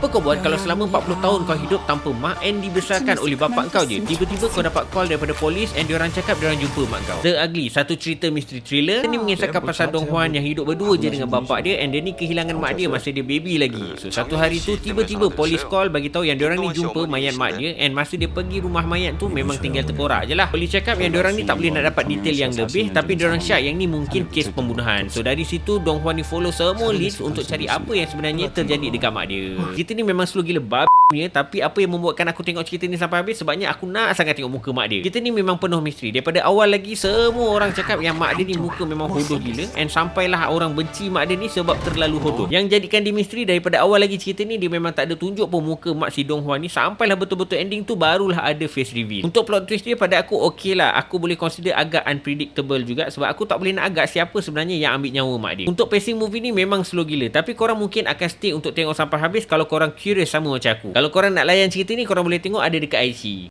Apa kau buat kalau selama 40 tahun kau hidup tanpa mak and dibesarkan oleh bapak kau je? Tiba-tiba kau dapat call daripada polis and diorang cakap diorang jumpa mak kau. The Ugly, satu cerita misteri thriller. Ini mengisahkan pasal Dong Hwan yang hidup berdua je dengan bapak dia and dia ni kehilangan mak dia masa dia baby lagi. So satu hari tu tiba-tiba polis call bagi tahu yang diorang ni jumpa mayat mak dia and masa dia pergi rumah mayat tu memang tinggal tengkorak je lah. Polis cakap yang diorang ni tak boleh nak dapat detail yang lebih tapi diorang syak yang ni mungkin kes pembunuhan. So dari situ Dong Hwan ni follow semua leads untuk cari apa yang sebenarnya terjadi dekat mak dia. Cerita ni memang slow gila tapi apa yang membuatkan aku tengok cerita ni sampai habis sebabnya aku nak sangat tengok muka mak dia. Cerita ni memang penuh misteri. Daripada awal lagi semua orang cakap yang mak dia ni muka memang hodoh gila and sampailah orang benci mak dia ni sebab terlalu hodoh. Yang jadikan dia misteri daripada awal lagi cerita ni dia memang tak ada tunjuk pun muka mak si Dong Hwan ni sampailah betul-betul ending tu barulah ada face reveal. Untuk plot twist dia pada aku okey lah. Aku boleh consider agak unpredictable juga sebab aku tak boleh nak agak siapa sebenarnya yang ambil nyawa mak dia. Untuk pacing movie ni memang slow gila tapi korang mungkin akan stay untuk tengok sampai habis kalau korang curious sama macam aku. Kalau korang nak layan cerita ni korang boleh tengok ada dekat IC.